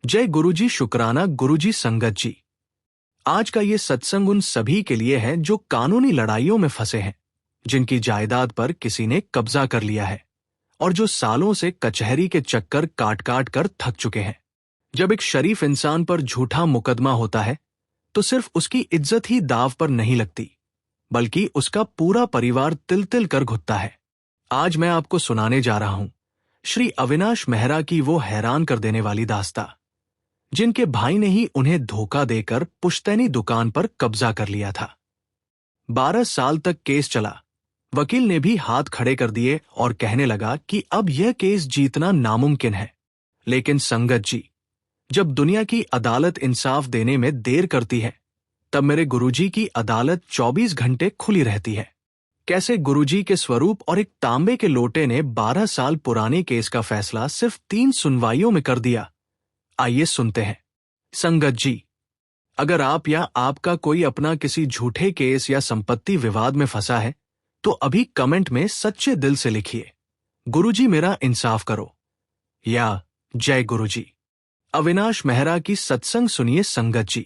जय गुरुजी, शुक्राना गुरुजी। संगत जी, आज का ये सत्संग उन सभी के लिए है जो कानूनी लड़ाइयों में फंसे हैं, जिनकी जायदाद पर किसी ने कब्जा कर लिया है और जो सालों से कचहरी के चक्कर काट काट कर थक चुके हैं। जब एक शरीफ इंसान पर झूठा मुकदमा होता है तो सिर्फ उसकी इज्जत ही दांव पर नहीं लगती, बल्कि उसका पूरा परिवार तिल तिल कर घुटता है। आज मैं आपको सुनाने जा रहा हूं श्री अविनाश मेहरा की वो हैरान कर देने वाली दास्तां, जिनके भाई ने ही उन्हें धोखा देकर पुश्तैनी दुकान पर कब्जा कर लिया था। 12 साल तक केस चला। वकील ने भी हाथ खड़े कर दिए और कहने लगा कि अब यह केस जीतना नामुमकिन है। लेकिन संगत जी, जब दुनिया की अदालत इंसाफ देने में देर करती है, तब मेरे गुरुजी की अदालत 24 घंटे खुली रहती है। कैसे गुरुजी के स्वरूप और एक तांबे के लोटे ने 12 साल पुराने केस का फैसला सिर्फ 3 सुनवाइयों में कर दिया, आइए सुनते हैं। संगत जी, अगर आप या आपका कोई अपना किसी झूठे केस या संपत्ति विवाद में फंसा है, तो अभी कमेंट में सच्चे दिल से लिखिए, गुरुजी मेरा इंसाफ करो, या जय गुरुजी। अविनाश मेहरा की सत्संग सुनिए संगत जी।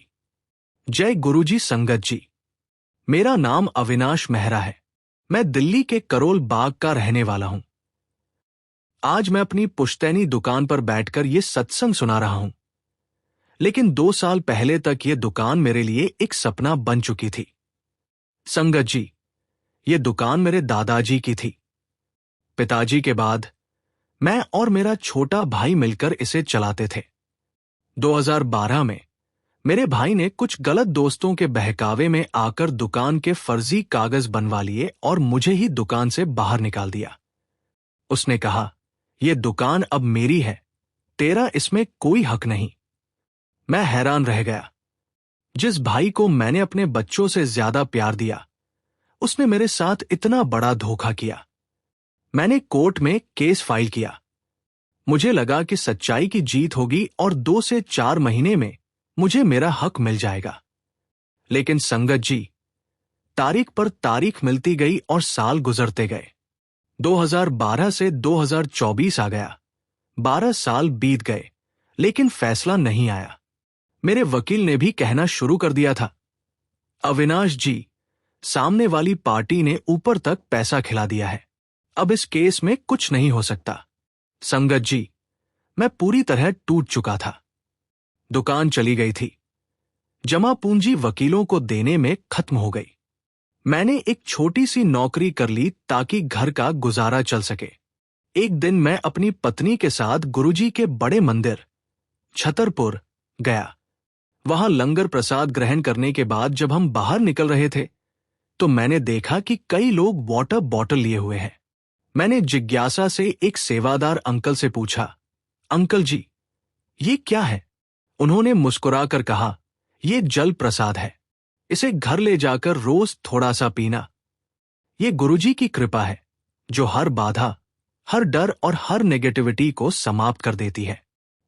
जय गुरुजी। संगत जी, मेरा नाम अविनाश मेहरा है। मैं दिल्ली के करोल बाग का रहने वाला हूं। आज मैं अपनी पुश्तैनी दुकान पर बैठकर यह सत्संग सुना रहा हूं, लेकिन 2 साल पहले तक यह दुकान मेरे लिए एक सपना बन चुकी थी। संगत जी, यह दुकान मेरे दादाजी की थी। पिताजी के बाद मैं और मेरा छोटा भाई मिलकर इसे चलाते थे। 2012 में मेरे भाई ने कुछ गलत दोस्तों के बहकावे में आकर दुकान के फर्जी कागज बनवा लिए और मुझे ही दुकान से बाहर निकाल दिया। उसने कहा, यह दुकान अब मेरी है, तेरा इसमें कोई हक नहीं। मैं हैरान रह गया। जिस भाई को मैंने अपने बच्चों से ज्यादा प्यार दिया, उसने मेरे साथ इतना बड़ा धोखा किया। मैंने कोर्ट में केस फाइल किया। मुझे लगा कि सच्चाई की जीत होगी और 2 से 4 महीने में मुझे मेरा हक मिल जाएगा। लेकिन संगत जी, तारीख पर तारीख मिलती गई और साल गुजरते गए। 2012 से 2024 आ गया। 12 साल बीत गए, लेकिन फैसला नहीं आया। मेरे वकील ने भी कहना शुरू कर दिया था, अविनाश जी, सामने वाली पार्टी ने ऊपर तक पैसा खिला दिया है, अब इस केस में कुछ नहीं हो सकता। संगत जी, मैं पूरी तरह टूट चुका था। दुकान चली गई थी। जमा पूंजी वकीलों को देने में खत्म हो गई। मैंने एक छोटी सी नौकरी कर ली ताकि घर का गुजारा चल सके। एक दिन मैं अपनी पत्नी के साथ गुरुजी के बड़े मंदिर छतरपुर गया। वहां लंगर प्रसाद ग्रहण करने के बाद जब हम बाहर निकल रहे थे, तो मैंने देखा कि कई लोग वाटर बॉटल लिए हुए हैं। मैंने जिज्ञासा से एक सेवादार अंकल से पूछा, अंकल जी, ये क्या है? उन्होंने मुस्कुराकर कहा, ये जल प्रसाद है, इसे घर ले जाकर रोज थोड़ा सा पीना। ये गुरुजी की कृपा है, जो हर बाधा, हर डर और हर नेगेटिविटी को समाप्त कर देती है।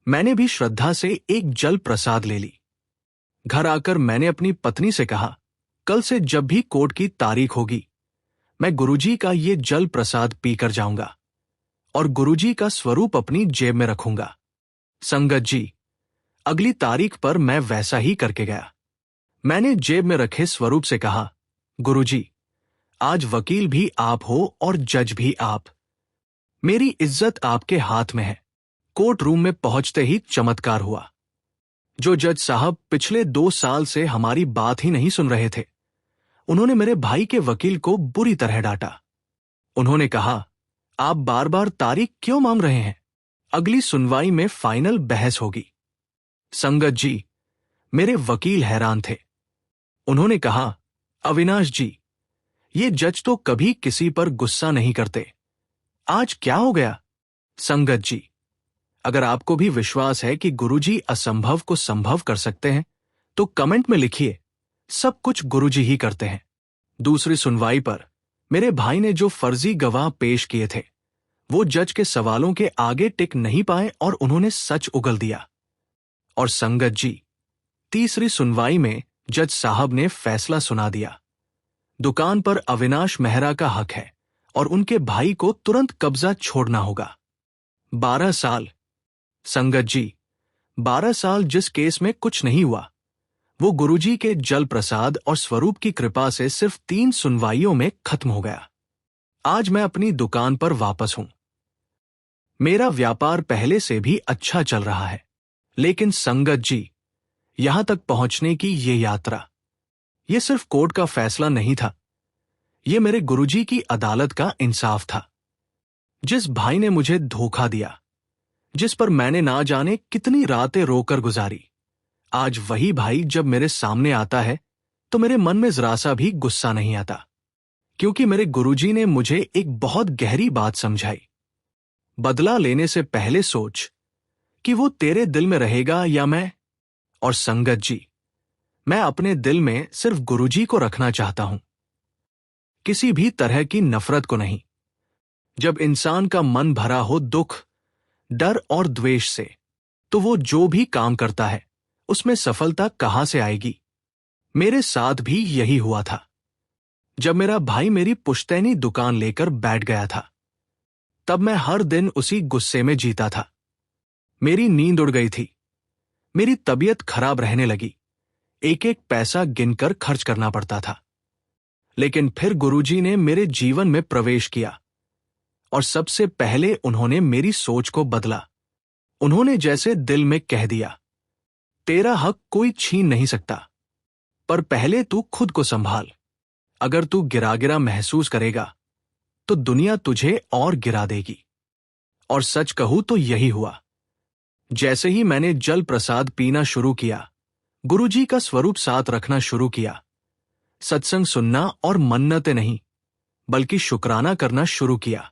मैंने भी श्रद्धा से एक जल प्रसाद ले ली। घर आकर मैंने अपनी पत्नी से कहा, कल से जब भी कोर्ट की तारीख होगी, मैं गुरुजी का ये जल प्रसाद पीकर जाऊंगा और गुरुजी का स्वरूप अपनी जेब में रखूंगा। संगत जी, अगली तारीख पर मैं वैसा ही करके गया। मैंने जेब में रखे स्वरूप से कहा, गुरुजी, आज वकील भी आप हो और जज भी आप। मेरी इज्जत आपके हाथ में है। कोर्ट रूम में पहुंचते ही चमत्कार हुआ। जो जज साहब पिछले 2 साल से हमारी बात ही नहीं सुन रहे थे, उन्होंने मेरे भाई के वकील को बुरी तरह डांटा। उन्होंने कहा, आप बार बार तारीख क्यों मांग रहे हैं? अगली सुनवाई में फाइनल बहस होगी। संगत जी, मेरे वकील हैरान थे। उन्होंने कहा, अविनाश जी, ये जज तो कभी किसी पर गुस्सा नहीं करते, आज क्या हो गया? संगत जी, अगर आपको भी विश्वास है कि गुरुजी असंभव को संभव कर सकते हैं, तो कमेंट में लिखिए, सब कुछ गुरुजी ही करते हैं। दूसरी सुनवाई पर मेरे भाई ने जो फर्जी गवाह पेश किए थे, वो जज के सवालों के आगे टिक नहीं पाए और उन्होंने सच उगल दिया। और संगत जी, तीसरी सुनवाई में जज साहब ने फैसला सुना दिया। दुकान पर अविनाश मेहरा का हक है और उनके भाई को तुरंत कब्जा छोड़ना होगा। 12 साल। संगत जी, 12 साल जिस केस में कुछ नहीं हुआ, वो गुरुजी के जल प्रसाद और स्वरूप की कृपा से सिर्फ 3 सुनवाइयों में खत्म हो गया। आज मैं अपनी दुकान पर वापस हूं। मेरा व्यापार पहले से भी अच्छा चल रहा है, लेकिन संगत जी, यहां तक पहुंचने की ये यात्रा, ये सिर्फ कोर्ट का फैसला नहीं था, ये मेरे गुरुजी की अदालत का इंसाफ था। जिस भाई ने मुझे धोखा दिया, जिस पर मैंने ना जाने कितनी रातें रोकर गुजारी, आज वही भाई जब मेरे सामने आता है तो मेरे मन में जरा सा भी गुस्सा नहीं आता, क्योंकि मेरे गुरुजी ने मुझे एक बहुत गहरी बात समझाई। बदला लेने से पहले सोच कि वो तेरे दिल में रहेगा या मैं। और संगत जी, मैं अपने दिल में सिर्फ गुरुजी को रखना चाहता हूं, किसी भी तरह की नफरत को नहीं। जब इंसान का मन भरा हो दुख, डर और द्वेष से, तो वो जो भी काम करता है उसमें सफलता कहां से आएगी। मेरे साथ भी यही हुआ था। जब मेरा भाई मेरी पुश्तैनी दुकान लेकर बैठ गया था, तब मैं हर दिन उसी गुस्से में जीता था। मेरी नींद उड़ गई थी, मेरी तबीयत खराब रहने लगी, एक एक पैसा गिनकर खर्च करना पड़ता था। लेकिन फिर गुरुजी ने मेरे जीवन में प्रवेश किया और सबसे पहले उन्होंने मेरी सोच को बदला। उन्होंने जैसे दिल में कह दिया, तेरा हक कोई छीन नहीं सकता, पर पहले तू खुद को संभाल। अगर तू गिरा गिरा महसूस करेगा तो दुनिया तुझे और गिरा देगी। और सच कहूं तो यही हुआ। जैसे ही मैंने जल प्रसाद पीना शुरू किया, गुरुजी का स्वरूप साथ रखना शुरू किया, सत्संग सुनना और मन्नतें नहीं बल्कि शुक्राना करना शुरू किया,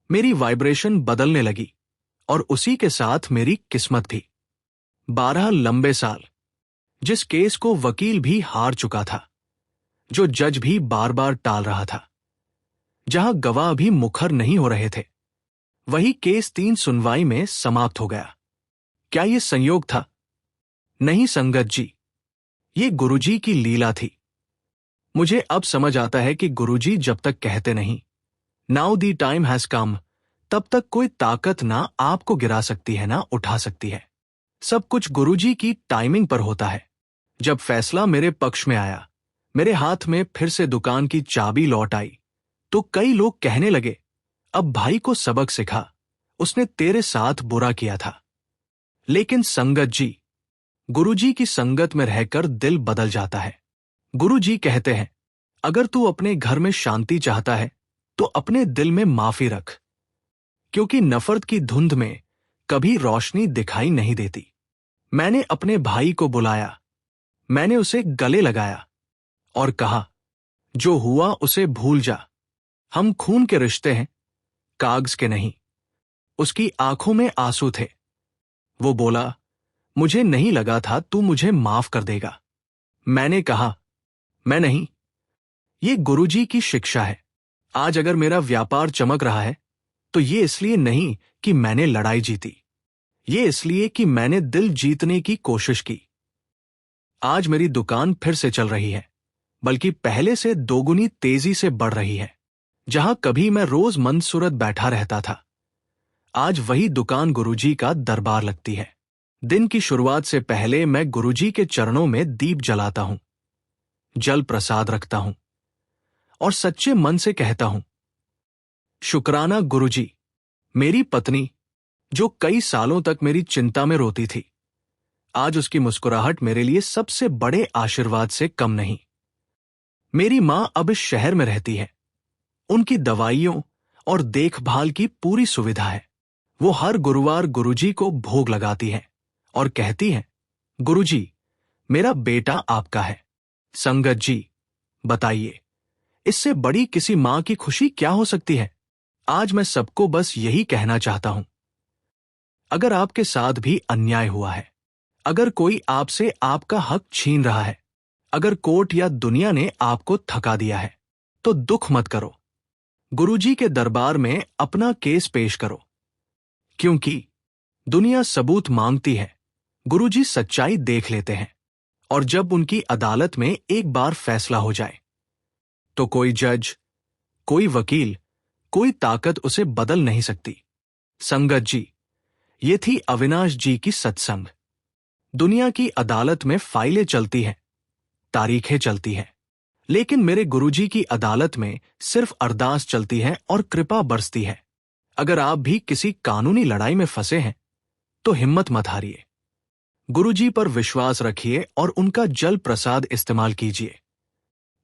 मेरी वाइब्रेशन बदलने लगी और उसी के साथ मेरी किस्मत भी। 12 लंबे साल, जिस केस को वकील भी हार चुका था, जो जज भी बार बार टाल रहा था, जहां गवाह भी मुखर नहीं हो रहे थे, वही केस 3 सुनवाई में समाप्त हो गया। क्या ये संयोग था? नहीं संगत जी, ये गुरुजी की लीला थी। मुझे अब समझ आता है कि गुरुजी जब तक कहते नहीं, now the time has come, तब तक कोई ताकत ना आपको गिरा सकती है ना उठा सकती है। सब कुछ गुरुजी की टाइमिंग पर होता है। जब फैसला मेरे पक्ष में आया, मेरे हाथ में फिर से दुकान की चाबी लौट आई, तो कई लोग कहने लगे, अब भाई को सबक सिखा, उसने तेरे साथ बुरा किया था। लेकिन संगत जी, गुरुजी की संगत में रहकर दिल बदल जाता है। गुरुजी कहते हैं, अगर तू अपने घर में शांति चाहता है तो अपने दिल में माफी रख, क्योंकि नफरत की धुंध में कभी रोशनी दिखाई नहीं देती। मैंने अपने भाई को बुलाया, मैंने उसे गले लगाया और कहा, जो हुआ उसे भूल जा, हम खून के रिश्ते हैं, कागज के नहीं। उसकी आंखों में आंसू थे। वो बोला, मुझे नहीं लगा था तू मुझे माफ कर देगा। मैंने कहा, मैं नहीं, ये गुरुजी की शिक्षा है। आज अगर मेरा व्यापार चमक रहा है तो ये इसलिए नहीं कि मैंने लड़ाई जीती, ये इसलिए कि मैंने दिल जीतने की कोशिश की। आज मेरी दुकान फिर से चल रही है, बल्कि पहले से दोगुनी तेजी से बढ़ रही है। जहां कभी मैं रोज मंदसुरत बैठा रहता था, आज वही दुकान गुरुजी का दरबार लगती है। दिन की शुरुआत से पहले मैं गुरुजी के चरणों में दीप जलाता हूं, जल प्रसाद रखता हूं और सच्चे मन से कहता हूं, शुक्राना गुरुजी। मेरी पत्नी, जो कई सालों तक मेरी चिंता में रोती थी, आज उसकी मुस्कुराहट मेरे लिए सबसे बड़े आशीर्वाद से कम नहीं। मेरी मां अब इस शहर में रहती है, उनकी दवाइयों और देखभाल की पूरी सुविधा है। वो हर गुरुवार गुरुजी को भोग लगाती है और कहती है, गुरुजी, मेरा बेटा आपका है। संगत जी, बताइए, इससे बड़ी किसी मां की खुशी क्या हो सकती है? आज मैं सबको बस यही कहना चाहता हूं, अगर आपके साथ भी अन्याय हुआ है, अगर कोई आपसे आपका हक छीन रहा है, अगर कोर्ट या दुनिया ने आपको थका दिया है, तो दुख मत करो। गुरुजी के दरबार में अपना केस पेश करो, क्योंकि दुनिया सबूत मांगती है, गुरुजी सच्चाई देख लेते हैं। और जब उनकी अदालत में एक बार फैसला हो जाए, तो कोई जज, कोई वकील, कोई ताकत उसे बदल नहीं सकती। संगत जी, ये थी अविनाश जी की सत्संग। दुनिया की अदालत में फाइलें चलती हैं, तारीखें चलती हैं, लेकिन मेरे गुरुजी की अदालत में सिर्फ अरदास चलती है और कृपा बरसती है। अगर आप भी किसी कानूनी लड़ाई में फंसे हैं तो हिम्मत मत हारिए। गुरुजी पर विश्वास रखिए और उनका जल प्रसाद इस्तेमाल कीजिए।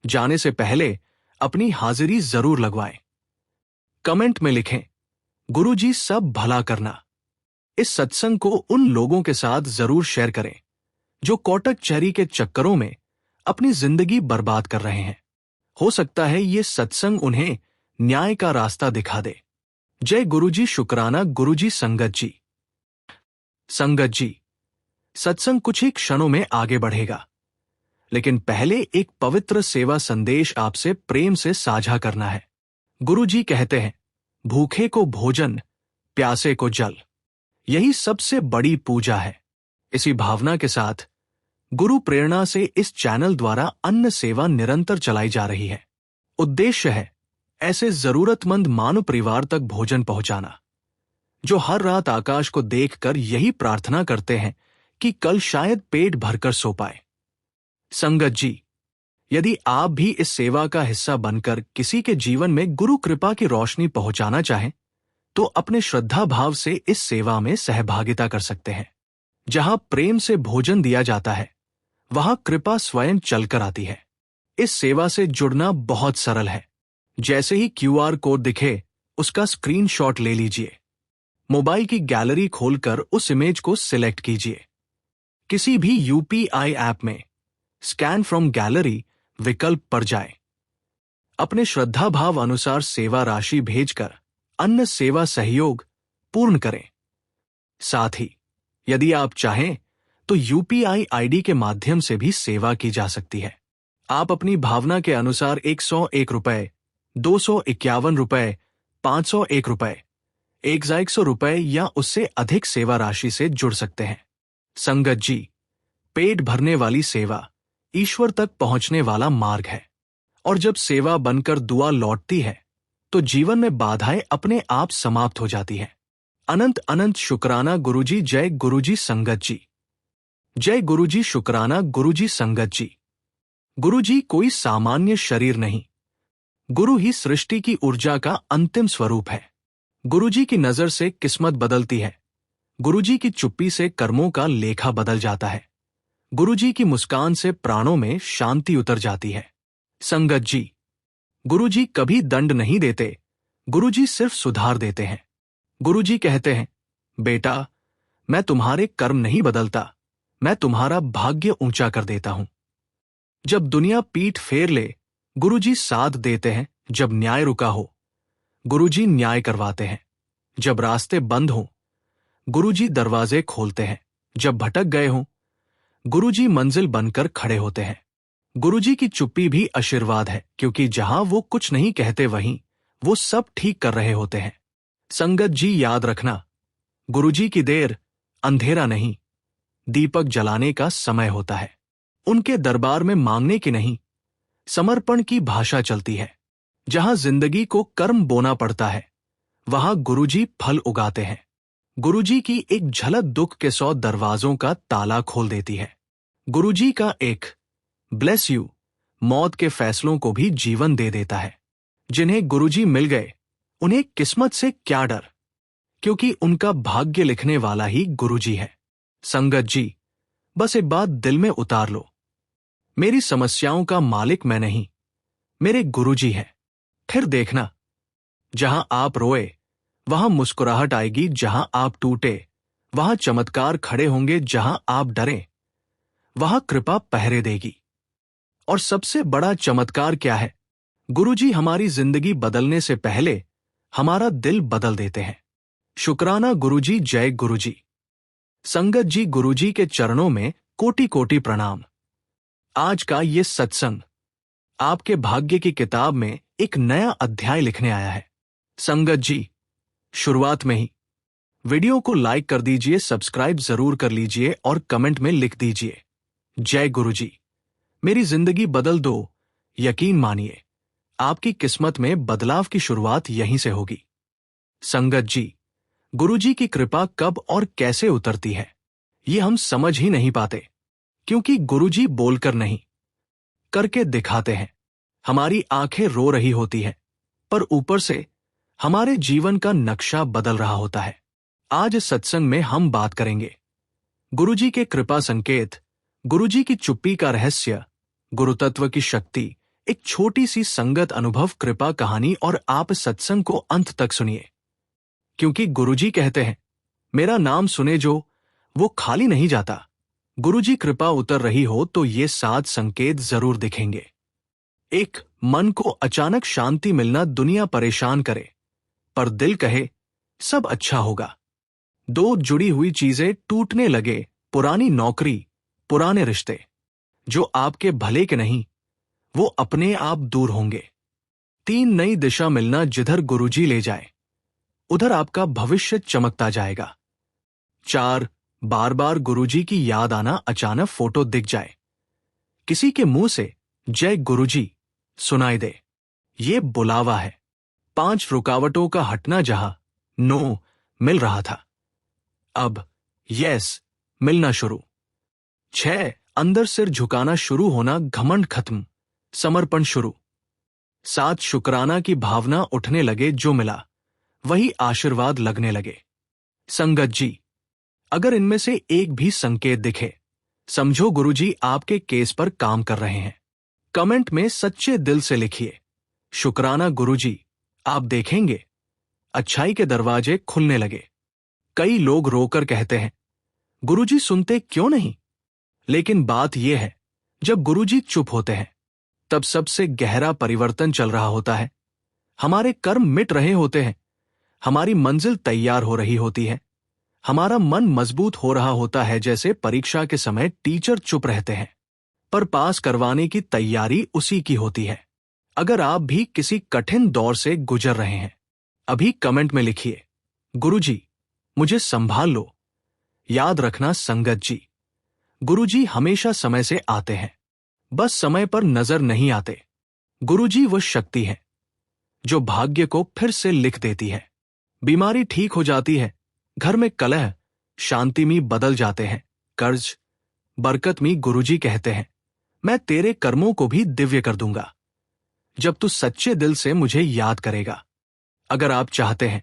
जाने से पहले अपनी हाजिरी जरूर लगवाएं। कमेंट में लिखें, गुरुजी सब भला करना। इस सत्संग को उन लोगों के साथ जरूर शेयर करें जो कोटक चहरी के चक्करों में अपनी जिंदगी बर्बाद कर रहे हैं। हो सकता है ये सत्संग उन्हें न्याय का रास्ता दिखा दे। जय गुरुजी। शुक्राना गुरुजी। संगत जी। संगत जी, सत्संग कुछ ही क्षणों में आगे बढ़ेगा, लेकिन पहले एक पवित्र सेवा संदेश आपसे प्रेम से साझा करना है। गुरुजी कहते हैं, भूखे को भोजन, प्यासे को जल, यही सबसे बड़ी पूजा है। इसी भावना के साथ गुरु प्रेरणा से इस चैनल द्वारा अन्न सेवा निरंतर चलाई जा रही है। उद्देश्य है ऐसे जरूरतमंद मानव परिवार तक भोजन पहुंचाना जो हर रात आकाश को देखकर यही प्रार्थना करते हैं कि कल शायद पेट भरकर सो पाए। संगत जी, यदि आप भी इस सेवा का हिस्सा बनकर किसी के जीवन में गुरु कृपा की रोशनी पहुंचाना चाहें तो अपने श्रद्धा भाव से इस सेवा में सहभागिता कर सकते हैं। जहां प्रेम से भोजन दिया जाता है वहां कृपा स्वयं चलकर आती है। इस सेवा से जुड़ना बहुत सरल है। जैसे ही क्यूआर कोड दिखे उसका स्क्रीनशॉट ले लीजिए। मोबाइल की गैलरी खोलकर उस इमेज को सिलेक्ट कीजिए। किसी भी यूपीआई ऐप में स्कैन फ्रॉम गैलरी विकल्प पर जाएं। अपने श्रद्धा भाव अनुसार सेवा राशि भेजकर अन्न सेवा सहयोग पूर्ण करें। साथ ही यदि आप चाहें तो यूपीआई आईडी के माध्यम से भी सेवा की जा सकती है। आप अपनी भावना के अनुसार 101 रुपए, 251 रुपए, 501 रुपए, 100 रुपए या उससे अधिक सेवा राशि से जुड़ सकते हैं। संगत जी, पेट भरने वाली सेवा ईश्वर तक पहुंचने वाला मार्ग है, और जब सेवा बनकर दुआ लौटती है तो जीवन में बाधाएं अपने आप समाप्त हो जाती हैं। अनंत अनंत शुक्राना गुरुजी। जय गुरुजी। संगत जी। जय गुरुजी। शुक्राना गुरुजी। संगत जी। गुरुजी कोई सामान्य शरीर नहीं, गुरु ही सृष्टि की ऊर्जा का अंतिम स्वरूप है। गुरुजी की नजर से किस्मत बदलती है। गुरुजी की चुप्पी से कर्मों का लेखा बदल जाता है। गुरुजी की मुस्कान से प्राणों में शांति उतर जाती है। संगत जी, गुरुजी कभी दंड नहीं देते, गुरुजी सिर्फ सुधार देते हैं। गुरुजी कहते हैं, बेटा, मैं तुम्हारे कर्म नहीं बदलता, मैं तुम्हारा भाग्य ऊंचा कर देता हूं। जब दुनिया पीठ फेर ले, गुरुजी साथ देते हैं। जब न्याय रुका हो, गुरुजी न्याय करवाते हैं। जब रास्ते बंद हों, गुरुजी दरवाजे खोलते हैं। जब भटक गए हों, गुरुजी मंजिल बनकर खड़े होते हैं। गुरुजी की चुप्पी भी आशीर्वाद है, क्योंकि जहां वो कुछ नहीं कहते वहीं वो सब ठीक कर रहे होते हैं। संगत जी, याद रखना, गुरुजी की देर अंधेरा नहीं, दीपक जलाने का समय होता है। उनके दरबार में मांगने की नहीं, समर्पण की भाषा चलती है। जहां जिंदगी को कर्म बोना पड़ता है वहां गुरुजी फल उगाते हैं। गुरुजी की एक झलक दुख के 100 दरवाजों का ताला खोल देती है। गुरुजी का एक ब्लेस यू मौत के फैसलों को भी जीवन दे देता है। जिन्हें गुरुजी मिल गए उन्हें किस्मत से क्या डर, क्योंकि उनका भाग्य लिखने वाला ही गुरुजी है। संगत जी, बस एक बात दिल में उतार लो, मेरी समस्याओं का मालिक मैं नहीं, मेरे गुरुजी हैं। फिर देखना, जहां आप रोए वहां मुस्कुराहट आएगी, जहां आप टूटे वहां चमत्कार खड़े होंगे, जहां आप डरे वहां कृपा पहरे देगी। और सबसे बड़ा चमत्कार क्या है? गुरुजी हमारी जिंदगी बदलने से पहले हमारा दिल बदल देते हैं। शुक्राना गुरुजी। जय गुरुजी। संगत जी, गुरुजी के चरणों में कोटि कोटि प्रणाम। आज का ये सत्संग आपके भाग्य की किताब में एक नया अध्याय लिखने आया है। संगत जी, शुरुआत में ही वीडियो को लाइक कर दीजिए, सब्सक्राइब जरूर कर लीजिए और कमेंट में लिख दीजिए, जय गुरुजी, मेरी जिंदगी बदल दो। यकीन मानिए, आपकी किस्मत में बदलाव की शुरुआत यहीं से होगी। संगत जी, गुरुजी की कृपा कब और कैसे उतरती है, ये हम समझ ही नहीं पाते, क्योंकि गुरुजी बोलकर नहीं, करके दिखाते हैं। हमारी आंखें रो रही होती हैं, पर ऊपर से हमारे जीवन का नक्शा बदल रहा होता है। आज इस सत्संग में हम बात करेंगे गुरुजी के कृपा संकेत, गुरुजी की चुप्पी का रहस्य, गुरुतत्व की शक्ति, एक छोटी सी संगत अनुभव कृपा कहानी। और आप इस सत्संग को अंत तक सुनिए, क्योंकि गुरुजी कहते हैं, मेरा नाम सुने जो, वो खाली नहीं जाता। गुरुजी कृपा उतर रही हो तो ये 7 संकेत जरूर दिखेंगे। 1. मन को अचानक शांति मिलना दुनिया परेशान करे, पर दिल कहे सब अच्छा होगा। 2. जुड़ी हुई चीजें टूटने लगे, पुरानी नौकरी, पुराने रिश्ते, जो आपके भले के नहीं, वो अपने आप दूर होंगे। 3. नई दिशा मिलना, जिधर गुरुजी ले जाए, उधर आपका भविष्य चमकता जाएगा। 4. बार बार गुरुजी की याद आना, अचानक फोटो दिख जाए, किसी के मुंह से जय गुरुजी सुनाई दे, ये बुलावा है। 5. रुकावटों का हटना, जहां नो मिल रहा था, अब यस मिलना शुरू। 6. अंदर सिर झुकाना शुरू होना, घमंड खत्म, समर्पण शुरू। 7. शुक्राना की भावना उठने लगे, जो मिला वही आशीर्वाद लगने लगे। संगत जी, अगर इनमें से एक भी संकेत दिखे, समझो गुरुजी आपके केस पर काम कर रहे हैं। कमेंट में सच्चे दिल से लिखिए, शुक्राना गुरुजी, आप देखेंगे अच्छाई के दरवाजे खुलने लगे। कई लोग रोकर कहते हैं, गुरुजी सुनते क्यों नहीं? लेकिन बात यह है, जब गुरुजी चुप होते हैं, तब सबसे गहरा परिवर्तन चल रहा होता है। हमारे कर्म मिट रहे होते हैं, हमारी मंजिल तैयार हो रही होती है, हमारा मन मजबूत हो रहा होता है। जैसे परीक्षा के समय टीचर चुप रहते हैं, पर पास करवाने की तैयारी उसी की होती है। अगर आप भी किसी कठिन दौर से गुजर रहे हैं, अभी कमेंट में लिखिए, गुरुजी मुझे संभाल लो। याद रखना संगत जी, गुरुजी हमेशा समय से आते हैं, बस समय पर नजर नहीं आते। गुरुजी वो शक्ति है जो भाग्य को फिर से लिख देती है। बीमारी ठीक हो जाती है, घर में कलह शांति में बदल जाते हैं, कर्ज बरकत में। गुरुजी कहते हैं, मैं तेरे कर्मों को भी दिव्य कर दूंगा, जब तू सच्चे दिल से मुझे याद करेगा। अगर आप चाहते हैं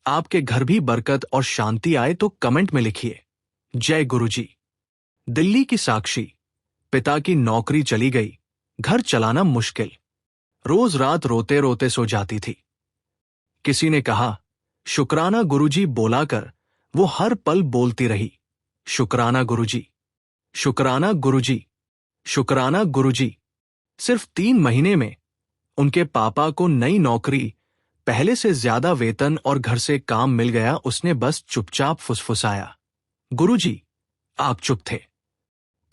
आपके घर भी बरकत और शांति आए, तो कमेंट में लिखिए, जय गुरुजी। दिल्ली की साक्षी, पिता की नौकरी चली गई, घर चलाना मुश्किल, रोज रात रोते रोते सो जाती थी। किसी ने कहा, शुक्राना गुरुजी बोलाकर वो हर पल बोलती रही, शुक्राना गुरुजी, शुक्राना गुरुजी, शुक्राना गुरुजी। सिर्फ 3 महीने में उनके पापा को नई नौकरी, पहले से ज्यादा वेतन और घर से काम मिल गया। उसने बस चुपचाप फुसफुसाया, गुरुजी आप चुप थे,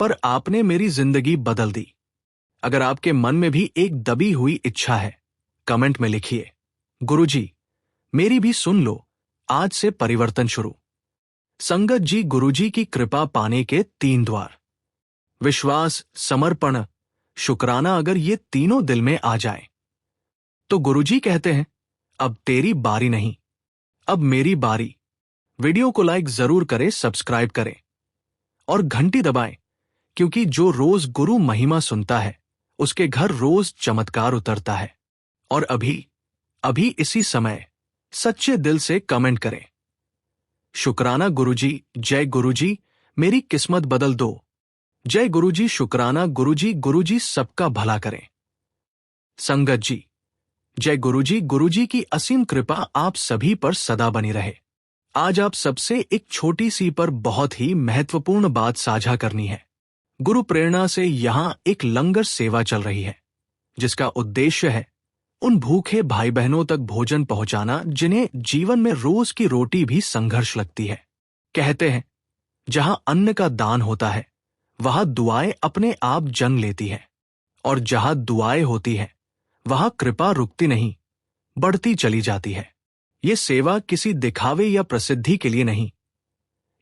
पर आपने मेरी जिंदगी बदल दी। अगर आपके मन में भी एक दबी हुई इच्छा है, कमेंट में लिखिए, गुरुजी मेरी भी सुन लो, आज से परिवर्तन शुरू। संगत जी, गुरुजी की कृपा पाने के 3 द्वार, विश्वास, समर्पण, शुक्राना। अगर ये तीनों दिल में आ जाए, तो गुरुजी कहते हैं, अब तेरी बारी नहीं, अब मेरी बारी। वीडियो को लाइक जरूर करें, सब्सक्राइब करें और घंटी दबाएं, क्योंकि जो रोज गुरु महिमा सुनता है, उसके घर रोज चमत्कार उतरता है। और अभी इसी समय सच्चे दिल से कमेंट करें, शुक्राना गुरुजी, जय गुरुजी मेरी किस्मत बदल दो, जय गुरुजी, शुक्राना गुरुजी, गुरुजी सबका भला करें। संगत जी, जय गुरुजी, गुरुजी की असीम कृपा आप सभी पर सदा बनी रहे। आज आप सबसे एक छोटी सी पर बहुत ही महत्वपूर्ण बात साझा करनी है। गुरु प्रेरणा से यहां एक लंगर सेवा चल रही है, जिसका उद्देश्य है उन भूखे भाई बहनों तक भोजन पहुंचाना, जिन्हें जीवन में रोज की रोटी भी संघर्ष लगती है। कहते हैं, जहां अन्न का दान होता है, वहां दुआएं अपने आप जन्म लेती है, और जहां दुआएं होती है, वहां कृपा रुकती नहीं, बढ़ती चली जाती है। ये सेवा किसी दिखावे या प्रसिद्धि के लिए नहीं,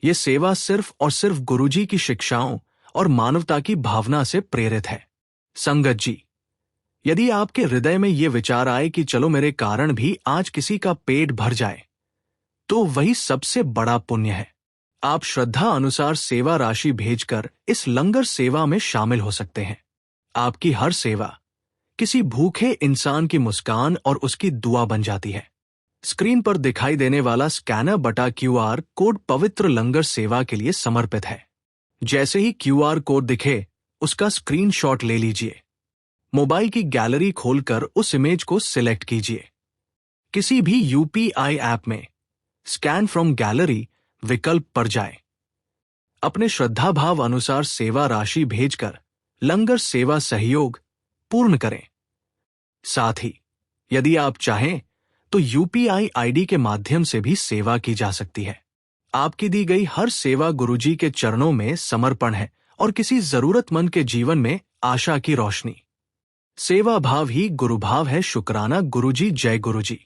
ये सेवा सिर्फ और सिर्फ गुरुजी की शिक्षाओं और मानवता की भावना से प्रेरित है। संगत जी, यदि आपके हृदय में ये विचार आए कि चलो मेरे कारण भी आज किसी का पेट भर जाए, तो वही सबसे बड़ा पुण्य है। आप श्रद्धा अनुसार सेवा राशि भेजकर इस लंगर सेवा में शामिल हो सकते हैं। आपकी हर सेवा किसी भूखे इंसान की मुस्कान और उसकी दुआ बन जाती है। स्क्रीन पर दिखाई देने वाला स्कैनर बटा क्यूआर कोड पवित्र लंगर सेवा के लिए समर्पित है। जैसे ही क्यूआर कोड दिखे, उसका स्क्रीनशॉट ले लीजिए। मोबाइल की गैलरी खोलकर उस इमेज को सिलेक्ट कीजिए। किसी भी यूपीआई ऐप में स्कैन फ्रॉम गैलरी विकल्प पर जाएं। अपने श्रद्धा भाव अनुसार सेवा राशि भेजकर लंगर सेवा सहयोग पूर्ण करें। साथ ही यदि आप चाहें तो यूपीआई आईडी के माध्यम से भी सेवा की जा सकती है। आपकी दी गई हर सेवा गुरुजी के चरणों में समर्पण है और किसी जरूरतमंद के जीवन में आशा की रोशनी। सेवा भाव ही गुरु भाव है। शुक्राना गुरुजी। जय गुरुजी।